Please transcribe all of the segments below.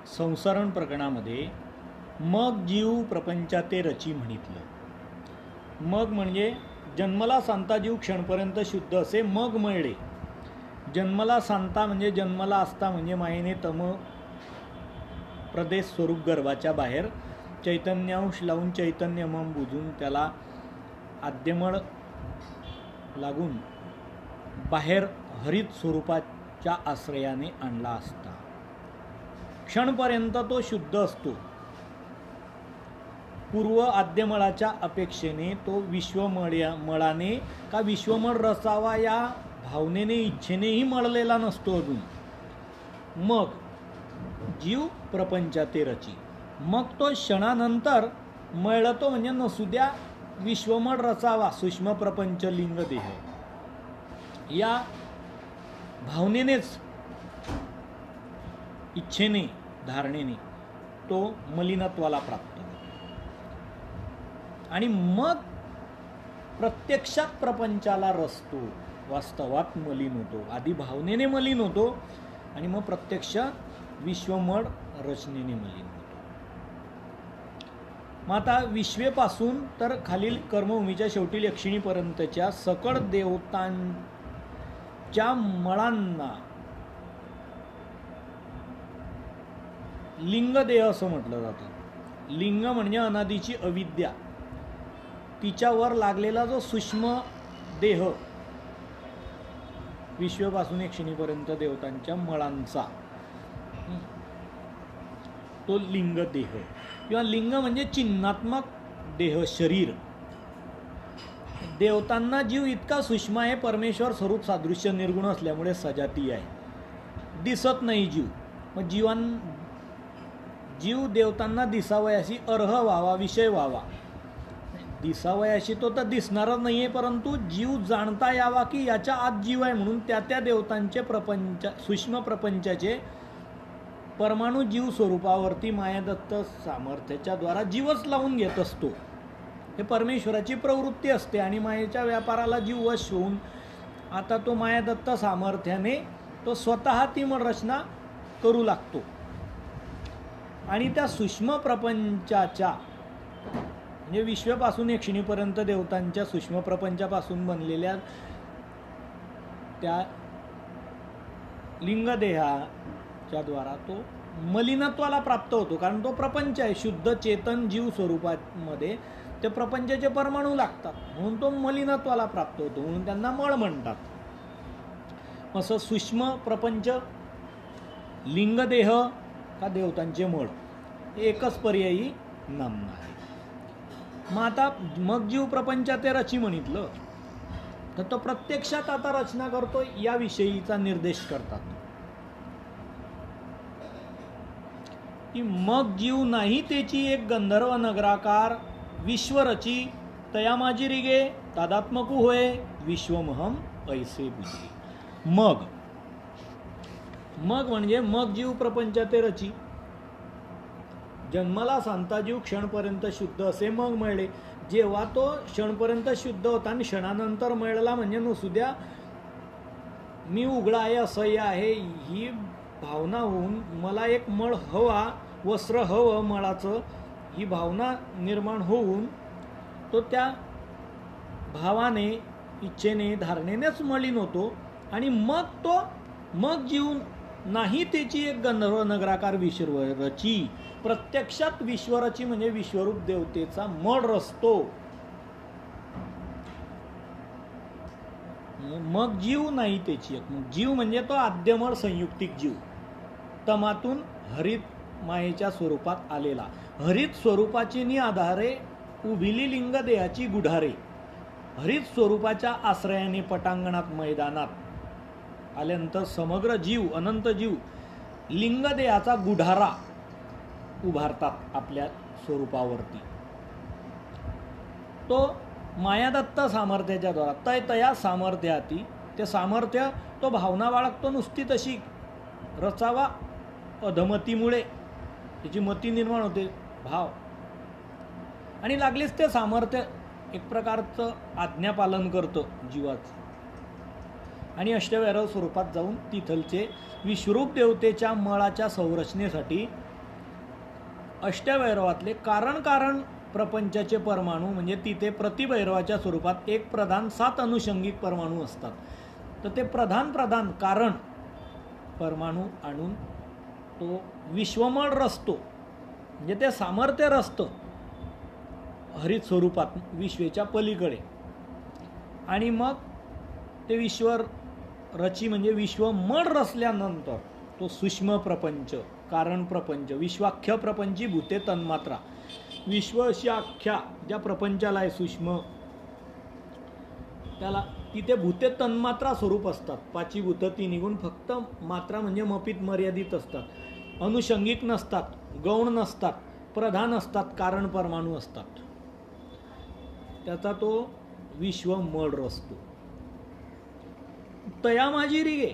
संसरण प्रकरणामध्ये मग जीव प्रपंचाते रची म्हणितलं. मग म्हणजे जन्मला सांता जीव क्षणपर्यंत शुद्ध असे मग मळले. जन्मला सांता म्हणजे जन्मला असता म्हणजे मायेने तम प्रदेश स्वरूप गर्भाच्या बाहेर चैतन्यांश लावून चैतन्यमम बुजून त्याला आद्यमळ लागून बाहेर हरित स्वरूपाच्या आश्रयाने आणला असता. क्षणपर्यंत तो शुद्ध असतो. पूर्व आद्यमळाच्या अपेक्षेने तो विश्वमळाने का विश्वमळ रसावा या भावनेने इच्छेनेही मळलेला नसतो अजून. मग जीव प्रपंचाते रची. मग तो क्षणानंतर मळतो म्हणजे नसुद्या विश्वमळ रसावा सूक्ष्म प्रपंच लिंग देह या भावनेनेच इच्छेने धारणेने तो मलिनत्वाला प्राप्त होतो आणि मग प्रत्यक्षात प्रपंचाला रचतो. वास्तवात मलिन होतो. आधी भावनेने मलिन होतो आणि मग प्रत्यक्ष विश्वमळ रचनेने मलिन होतो. मग आता विश्वेपासून तर खालील कर्मभूमीच्या शेवटी यक्षिणीपर्यंतच्या सकळ देवतांच्या मळांना लिंगदेह असं म्हटलं जातं. लिंग म्हणजे अनादीची अविद्या, तिच्यावर लागलेला जो सूक्ष्म देह विश्वपासून यक्षिणीपर्यंत देवतांच्या मळांचा तो लिंग देह किंवा लिंग म्हणजे चिन्हात्मक देह शरीर. देवतांना जीव इतका सूक्ष्म आहे, परमेश्वर स्वरूप सादृश्य निर्गुण असल्यामुळे सजातीय आहे, दिसत नाही जीव. मग जीव देवतांना दिसावयाशी अर्ह व्हावा, विषय व्हावा. दिसावयाशी तो तर दिसणारच नाही आहे, परंतु जीव जाणता यावा की याच्या आत जीव आहे म्हणून त्या देवतांचे प्रपंच सूक्ष्म प्रपंचाचे परमाणु जीव स्वरूपावरती मायादत्त सामर्थ्याच्या द्वारा जीवच लावून घेत असतो. हे परमेश्वराची प्रवृत्ती असते आणि मायेच्या व्यापाराला जीव वश होऊन आता तो मायादत्त सामर्थ्याने तो स्वतः ती रचना करू लागतो आणि त्या सूक्ष्म प्रपंचाच्या म्हणजे विश्वपासून यक्षिणीपर्यंत देवतांच्या सूक्ष्म प्रपंचापासून बनलेल्या त्या लिंगदेहाच्या द्वारा तो मलिनत्वाला प्राप्त होतो. कारण तो प्रपंच आहे, शुद्ध चेतन जीव स्वरूपामध्ये ते प्रपंचाचे परमाणू लागतात म्हणून तो मलिनत्वाला प्राप्त होतो, म्हणून त्यांना मळ म्हणतात. असं सूक्ष्म प्रपंच, लिंगदेह का देवतांचे मळ एकच पर्यायी नामना आहे. मग आता मग जीव प्रपंचाते रची म्हणितलं तर तो प्रत्यक्षात आता रचना करतो याविषयीचा निर्देश करतात की मग जीव नाही त्याची एक गंधर्व नगराकार विश्वरची तया माझी रिगे तादात्मकू होय विश्वमहम ऐसे बुजे. मग म्हणजे मग जीव प्रपंचाते रची. जन्माला सांता जीव क्षणपर्यंत शुद्ध असे मग मळले. जेव्हा तो क्षणपर्यंत शुद्ध होता आणि क्षणानंतर मळला म्हणजे नुसुद्या मी उघडा आहे, असह्य आहे ही भावना होऊन मला एक मळ हवा, वस्त्र हवं मळाचं ही भावना निर्माण होऊन तो त्या भावाने इच्छेने धारणेनेच मलिन होतो आणि मग जीव नाही त्याची एक गंधर्व नगराकार विश्वरची. प्रत्यक्षात विश्वरची म्हणजे विश्वरूप देवतेचा मळ रचतो. मग जीव नाही त्याची एक. जीव म्हणजे तो आद्यमळ संयुक्तिक जीव, तमातून हरित मायेच्या स्वरूपात आलेला. हरित स्वरूपाची नि आधारे उभिली लिंग देहाची गुढारे. हरित स्वरूपाच्या आश्रयाने पटांगणात मैदानात आल्यानंतर समग्र जीव अनंत जीव लिंगदेहाचा गुढारा उभारतात आपल्या स्वरूपावरती. तो मायादत्त सामर्थ्याच्या द्वारा तया सामर्थ्याती ते सामर्थ्य तो भावना बाळगतो नुसती तशी रचावा. अधमतीमुळे त्याची मती निर्माण होते, भाव, आणि लागलीच ते सामर्थ्य एक प्रकारचं आज्ञापालन करतं जीवाचं. आणि अष्टवैरव स्वरूपात जाऊन तिथलचे विश्वरूप देवतेच्या मळाच्या संरचनेसाठी अष्टवैरवातले कारण प्रपंचाचे परमाणू म्हणजे तिथे प्रतिभैरवाच्या स्वरूपात एक प्रधान 7 अनुषंगिक परमाणू असतात. तर ते प्रधान कारण परमाणू आणून तो विश्वमळ रचतो, म्हणजे ते सामर्थ्य रचतं हरित स्वरूपात विश्वेच्या पलीकडे. आणि मग ते विश्व रची म्हणजे विश्वमळ रचल्यानंतर तो सूक्ष्म प्रपंच, कारण प्रपंच, विश्वाख्य प्रपंची भूते तन्मात्रा, विश्व अशी अख्ख्या ज्या प्रपंचाला आहे सूक्ष्म, त्याला तिथे भूते तन्मात्रा स्वरूप असतात. 5 भूतं ती निघून फक्त मात्रा म्हणजे मपित मर्यादित असतात, अनुषंगिक नसतात, गौण नसतात, प्रधान असतात, कारण परमाणू असतात. त्याचा तो विश्वमळ रचतो. तया माझी रिगे,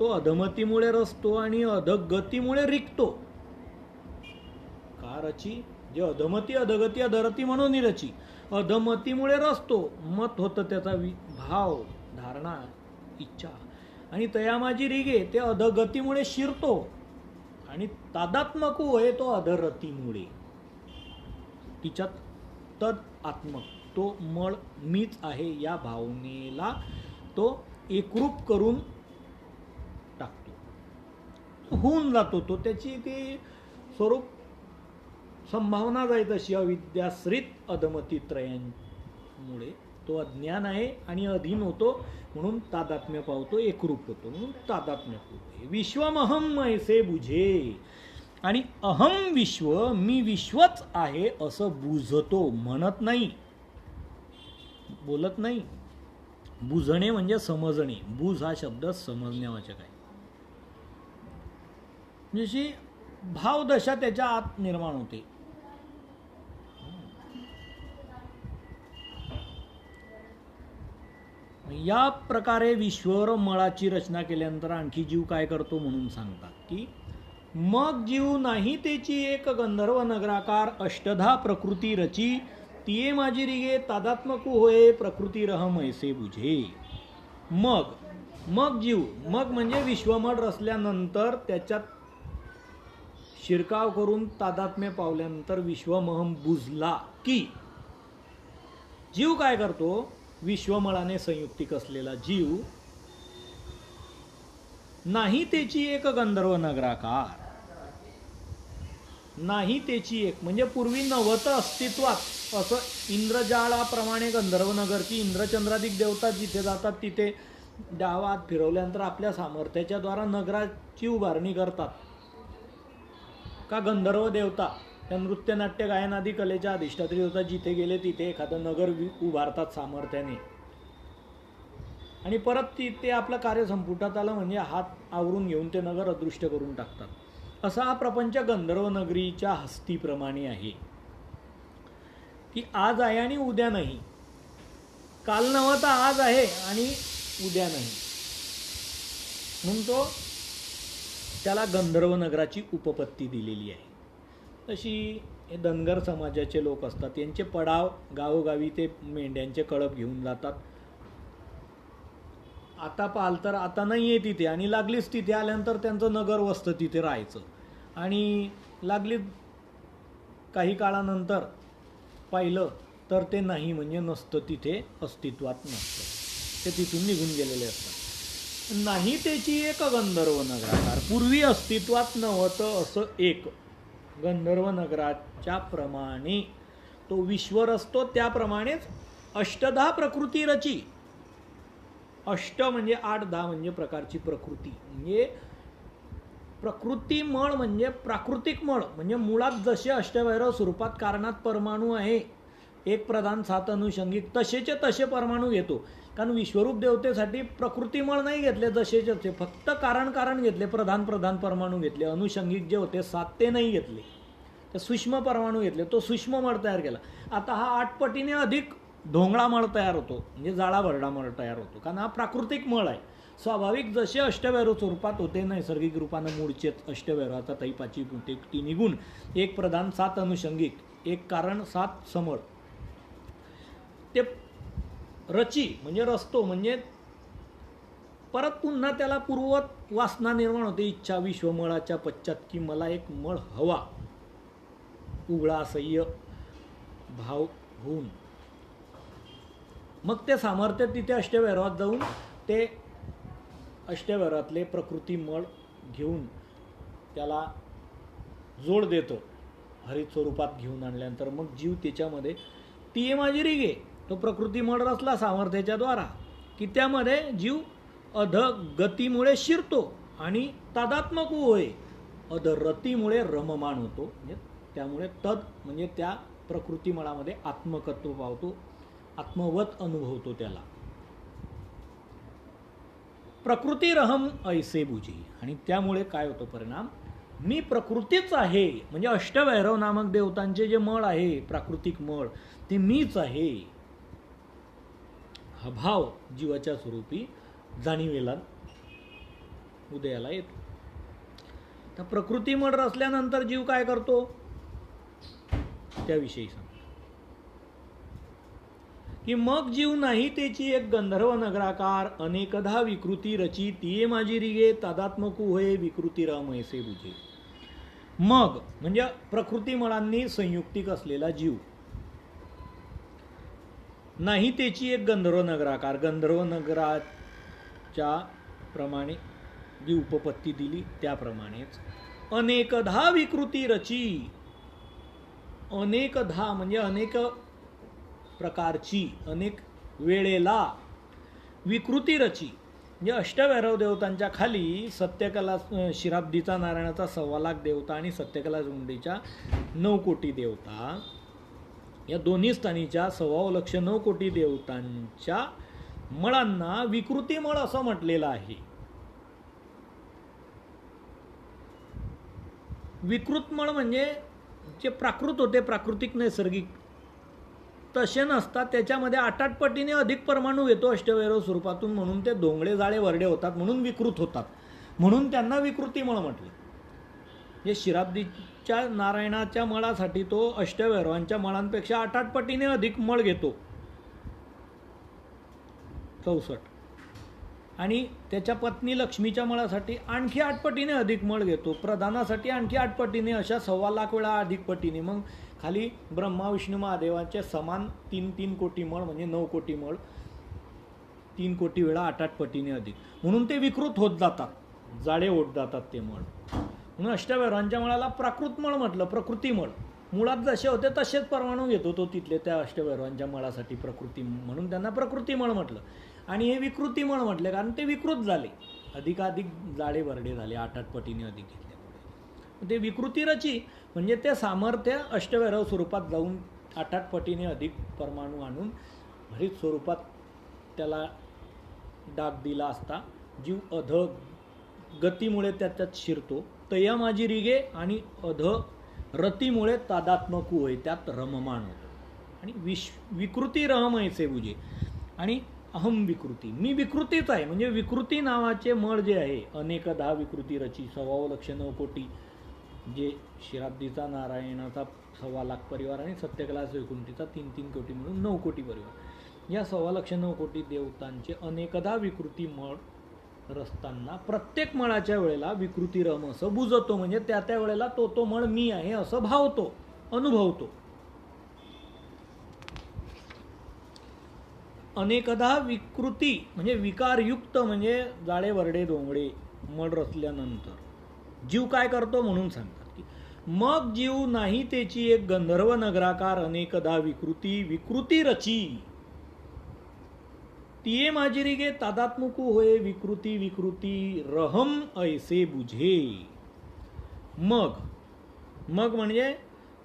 तो अधमतीमुळे रचतो आणि अधगतीमुळे रिकतो. का रची? जे अधमती अधगती अधरती म्हणून रची. अधमतीमुळे रचतो, मत होतं त्याचा भाव, धारणा, इच्छा. आणि तया माझी रिगे ते अधगतीमुळे शिरतो आणि तादात्मक होय तो अधरतीमुळे. तिच्यात तद आत्मक तो मळ मीच आहे या भावनेला तो एकरूप करून टाकतो, होऊन जातो तो. त्याची ती स्वरूप संभावना जाय तशी अविद्याश्रित अधमती त्रयांमुळे तो अज्ञान आहे आणि अधीन होतो, म्हणून तादात्म्य पावतो, एकरूप होतो, म्हणून तादात्म्य होते. विश्वमहम ऐसे बुझे, आणि अहम विश्व, मी विश्वच आहे असं बुझतो, म्हणत नाही, बोलत नाही. बुझणे म्हणजे समजणे. बुझ हा शब्द समजण्यावाचक आहे. जशी भावदशा त्याच्या आत निर्माण होते. या प्रकारे विश्वर मळाची रचना केल्यानंतर आणखी जीव काय करतो म्हणून सांगतात की मग जीव नाही त्याची एक गंधर्व नगराकार अष्टधा प्रकृती रची, तिये माझी रिगे तादात्मक होय प्रकृती रहम ऐसे बुझे. मग जीव, मग म्हणजे विश्वमळ रचल्यानंतर त्याच्यात शिरकाव करून तादात्म्य पावल्यानंतर विश्वमहम बुजला की जीव काय करतो? विश्वमळाने संयुक्तिक असलेला जीव नाही त्याची एक गंधर्व नगराकार, नाही त्याची एक म्हणजे पूर्वी नव्हतं अस्तित्वात असं इंद्रजाळाप्रमाणे गंधर्व नगरची इंद्रचंद्राधिक देवता जिथे जातात तिथे डावात फिरवल्यानंतर आपल्या सामर्थ्याच्या द्वारा नगराची उभारणी करतात. का गंधर्व देवता त्या नृत्यनाट्य गायनादी कलेच्या अधिष्ठात्री देवता जिथे गेले तिथे एखादं नगर उभारतात सामर्थ्याने, आणि परत ते आपलं कार्य संपुटात आलं म्हणजे हात आवरून घेऊन ते नगर अदृश्य करून टाकतात. असा हा प्रपंच गंधर्व नगरीच्या हस्तीप्रमाणे आहे की आज आहे आणि उद्या नाही, काल नव्हता आज आहे आणि उद्या नाही, म्हणून तो त्याला गंधर्व नगराची उपपत्ती दिलेली आहे. तशी हे धनगर समाजाचे लोक असतात, यांचे पडाव गावोगावी ते मेंढ्यांचे कळप घेऊन जातात. आता पाल तर आता नाही आहे तिथे, आणि लागलीच तिथे आल्यानंतर त्यांचं नगर वसतं तिथे राहायचं, आणि लागली काही काळानंतर पाहिलं तर ते नाही म्हणजे नसतं, तिथे अस्तित्वात नसतं, ते तिथून निघून गेलेले असतात. नाही त्याची एक गंधर्व नगराकार, पूर्वी अस्तित्वात नव्हतं असं एक गंधर्व नगराच्या प्रमाणे तो विश्वर असतो. त्याप्रमाणेच अष्टधा प्रकृती रची, अष्ट म्हणजे 8-10 म्हणजे प्रकारची प्रकृती, म्हणजे प्रकृती मळ म्हणजे प्राकृतिक मळ, म्हणजे मुळात जसे अष्टवैरव स्वरूपात कारणात परमाणू आहे, एक प्रधान 7 अनुषंगिक, तसेचे तसे परमाणू घेतो. कारण विश्वरूप देवतेसाठी प्रकृती मळ नाही घेतले जसेचे तसे, फक्त कारण घेतले, प्रधान परमाणू घेतले, अनुषंगिक जे होते 7 ते नाही घेतले, ते सूक्ष्म परमाणू घेतले, तो सूक्ष्म मळ तयार केला. आता हा 8 पटीने अधिक ढोंगळा मळ तयार होतो, म्हणजे जाळा भरडा मळ तयार होतो, कारण हा प्राकृतिक मळ आहे. स्वाभाविक जसे अष्टवैरव स्वरूपात होते नैसर्गिक रूपानं मूळचे अष्टवैरवाचा तैपाची होते ती निघून एक प्रधान 7 अनुषंगिक, एक कारण 7 समळ, ते रची म्हणजे रचतो, म्हणजे परत पुन्हा त्याला पूर्ववत वासना निर्माण होते, इच्छा विश्वमळाच्या पश्चात, की मला एक मळ हवा, उघडा असह्य भाव होऊन मग ते सामर्थ्य तिथे अष्टवैरावात जाऊन ते अष्टवैरातले प्रकृती मळ घेऊन त्याला जोड देतो हरित स्वरूपात घेऊन आणल्यानंतर. मग जीव त्याच्यामध्ये ती आहे माझी रिगे, तो प्रकृती मळ रचला सामर्थ्याच्या द्वारा की त्यामध्ये जीव अधगतीमुळे शिरतो आणि तादात्मक होय, अधरतीमुळे रममाण होतो. म्हणजे त्यामुळे तद म्हणजे त्या प्रकृती मळामध्ये आत्मकत्व पावतो, आत्मवत अनुभवतो त्याला. प्रकृती रहम ऐसे बुझी. आणि त्यामुळे काय होतो परिणाम, मी प्रकृतीच आहे. म्हणजे अष्टवैरव नामक देवतांचे जे मळ आहे, प्राकृतिक मळ, ते मीच आहे. हा भाव जीवाच्या स्वरूपी जाणीवेला उदयाला येतो. तर प्रकृती मळ रचल्यानंतर जीव काय करतो त्याविषयी सांग की मग जीव नाही त्याची एक गंधर्व नगराकार अनेकदा विकृती रची, तिये माझी रिगे तादात्मकू होय, विकृती राम ऐसे बुझे. मग म्हणजे प्रकृती मळांनी संयुक्तिक असलेला जीव नाही त्याची एक गंधर्व नगराकार, गंधर्व नगराच्या प्रमाणे जी उपपत्ती दिली त्याप्रमाणेच अनेकधा विकृती रची, अनेकधा म्हणजे अनेक प्रकारची, अनेक वेळेला विकृती रची. म्हणजे अष्टवैरव देवतांच्या खाली सत्यकला शिराब्दीचा नारायणाचा 1.25 लाख देवता आणि सत्यकला झुंडीच्या 9 कोटी देवता, या दोन्ही स्थानीच्या 1.25 कोटी देवतांच्या मळांना विकृती मळ असं म्हटलेलं आहे. विकृत मळ म्हणजे जे प्राकृत होते, प्राकृतिक नैसर्गिक, तसे नसतात. त्याच्यामध्ये 8 पटीने अधिक परमाणू येतो अष्टवैरव स्वरूपातून, म्हणून ते धोंगळे जाळे वरडे होतात, म्हणून विकृत होतात, म्हणून त्यांना विकृती मळ म्हटले. हे शिराब्दीच्या नारायणाच्या मळासाठी तो अष्टवैरवांच्या मळांपेक्षा 8 पटीने अधिक मळ घेतो, 64, आणि त्याच्या पत्नी लक्ष्मीच्या मळासाठी आणखी 8 पटीने अधिक मळ घेतो, प्रधानासाठी आणखी 8 पटीने, अशा 1.25 लाख वेळा अधिक पटीने. मग खाली ब्रह्मा विष्णू महादेवाचे समान 3 कोटी मळ म्हणजे 9 कोटी मळ, 3 कोटी वेळा 8 पटीने अधिक, म्हणून ते विकृत होत जातात, जाडे होत जातात ते मळ. म्हणून अष्टवैरांच्या मळाला प्राकृत मळ म्हटलं, प्रकृती मळ. मुळात जसे होते तसेच परमाणू घेतो तो तिथले त्या अष्टवैरांच्या मळासाठी प्रकृती, म्हणून त्यांना प्रकृती मळ म्हटलं. आणि हे विकृती मळ म्हटले कारण ते विकृत झाले, अधिकाधिक जाडे वरडे झाले, 8 पटीने अधिक घेतल्यामुळे. ते विकृती रची म्हणजे ते सामर्थ्य अष्टवैरव स्वरूपात जाऊन 8 पटीने अधिक परमाणू आणून हरित स्वरूपात त्याला डाग दिला असता जीव अध गतीमुळे त्याच्यात शिरतो, तया माझी रिगे, आणि अध रतीमुळे तादात्मकू होय, त्यात रममाण होतो. आणि विकृती रहम ऐसे बुझे. आणि अहम विकृती, मी विकृतीच आहे. म्हणजे विकृती नावाचे मळ जे आहे, अनेकदा विकृती रची, 1.25 कोटी, जे शिराब्दीचा नारायणाचा 1.25 लाख परिवार आणि सत्यकला वैकुंठीचा 3 कोटी मिळून 9 कोटी परिवार, या 1.25 कोटी देवतांचे अनेकदा विकृती मळ रचताना प्रत्येक मळाच्या वेळेला विकृती रम असं बुजवतो. म्हणजे त्या वेळेला तो मळ मी आहे असं भावतो, अनुभवतो. अनेकदा विकृती म्हणजे विकारयुक्त, म्हणजे जाळे वरडे धोंगडे मळ रचल्यानंतर जीव काय करतो म्हणून सांगतात की मग जीव नाही त्याची एक गंधर्व नगराकार अनेकदा विकृती रची, तिये माझी रिगे तादात्मकू होय, विकृती रहम ऐसे बुझे. मग म्हणजे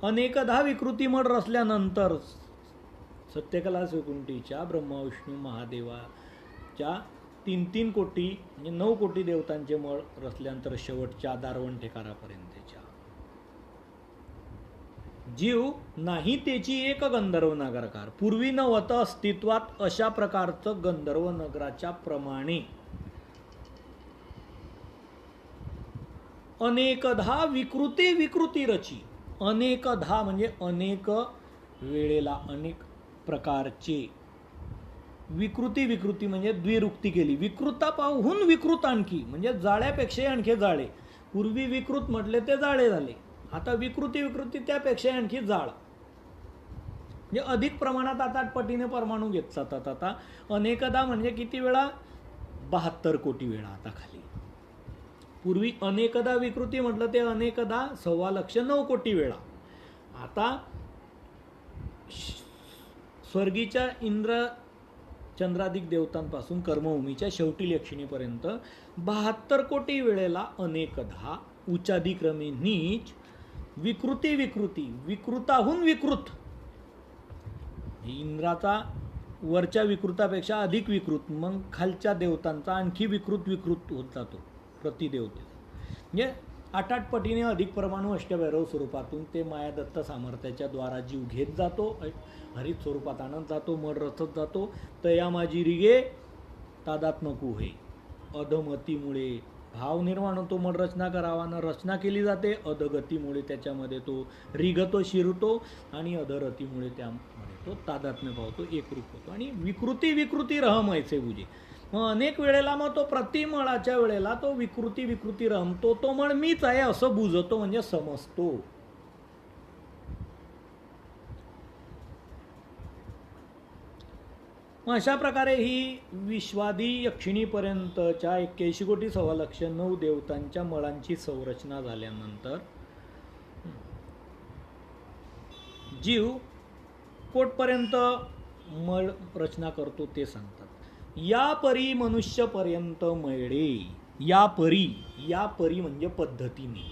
अनेकदा विकृती मळ रचल्यानंतर सत्यकला वैकुंठीच्या ब्रह्मा विष्णू महादेवाच्या 3 कोटी म्हणजे 9 कोटी देवतांचे मळ रचल्यानंतर शेवटच्या दारवण ठेकारापर्यंतच्या जीव नाही त्याची एक गंधर्व नगरकार, पूर्वी नव्हतं अस्तित्वात अशा प्रकारचं गंधर्व नगराच्या प्रमाणे अनेकधा विकृती रची. अनेकधा म्हणजे अनेक वेळेला, अनेक प्रकारचे विकृती विकृती म्हणजे द्विरुक्ती केली. विकृतापाहून विकृत आणखी म्हणजे जाळ्यापेक्षा आणखी जाळे. पूर्वी विकृत म्हटले ते जाळे झाले, आता विकृती विकृती त्यापेक्षा आणखी जाळ. म्हणजे अधिक प्रमाणात आता पटीने परमाणू घेत जातात. आता अनेकदा म्हणजे किती वेळा? 72 कोटी वेळा आता खाली. पूर्वी अनेकदा विकृती म्हटलं ते अनेकदा 1.25 कोटी वेळा. आता स्वर्गीच्या इंद्र चंद्राधिक देवतांपासून कर्मभूमीच्या शेवटी यक्षिणीपर्यंत 72 कोटी वेळेला अनेकदा उच्चाधिक्रमे नीच विकृती विकृती विकृताहून विकृत. इंद्राचा वरच्या विकृतापेक्षा अधिक विकृत, मग खालच्या देवतांचा आणखी विकृत विकृत होत जातो प्रतिदेवते. म्हणजे 8 पटीने अधिक परमाणू अष्टभैरव स्वरूपातून ते मायादत्त सामर्थ्याच्या द्वारा जीव घेत जातो, हरित स्वरूपात आणत जातो, मड रचत जातो. तया माझी रिगे तादात्मकू हे. अधमतीमुळे भाव निर्माण होतो, मड रचना करावानं रचना केली जाते. अधगतीमुळे त्याच्यामध्ये तो रिगतो शिरतो आणि अधरतीमुळे त्यामध्ये तो तादात्म्य पावतो, एकरूप होतो आणि विकृती विकृती रहमयचे बुजे. मग अनेक वेळेला मग तो प्रतिमळाच्या वेळेला तो विकृती विकृती रमतो, तो मळ मीच आहे असं बुजतो म्हणजे समजतो. मग अशा प्रकारे ही विश्वादी यक्षिणीपर्यंतच्या 81 कोटी 1.25 देवतांच्या मळांची संरचना झाल्यानंतर जीव कोटपर्यंत मळ रचना करतो ते सांगतात. या परी मनुष्यपर्यंत मळे. या परी म्हणजे पद्धतीने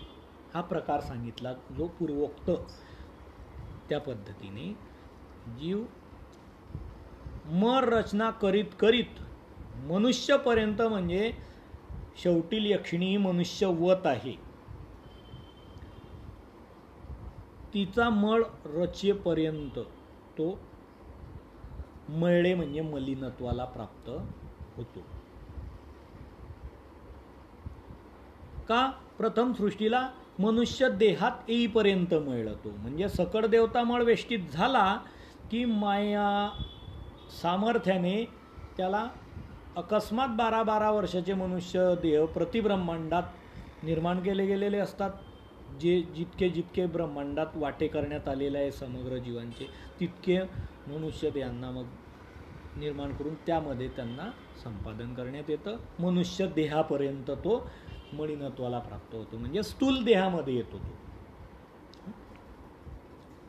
हा प्रकार सांगितला जो पूर्वोक्त त्या पद्धतीने जीव मर रचना करीत करीत मनुष्यपर्यंत म्हणजे शेवटील यक्षिणी ही मनुष्यवत आहे, तिचा मळ रचेपर्यंत तो मळे म्हणजे मलिनत्वाला प्राप्त होतो. का? प्रथम सृष्टीला मनुष्य देहात येईपर्यंत मळतो म्हणजे सकळ देवता मळ वेष्टीत झाला की माया सामर्थ्याने त्याला अकस्मात 12 वर्षाचे मनुष्य देह प्रतिब्रह्मांडात निर्माण केले गेलेले असतात. जे जितके ब्रह्मांडात वाटे करण्यात आलेले आहे समग्र जीवांचे तितके मनुष्य देहांना मग निर्माण करून त्यामध्ये त्यांना संपादन करण्यात येतं. मनुष्य देहापर्यंत तो मलिनत्वाला प्राप्त होतो म्हणजे स्थूल देहामध्ये येतो तो.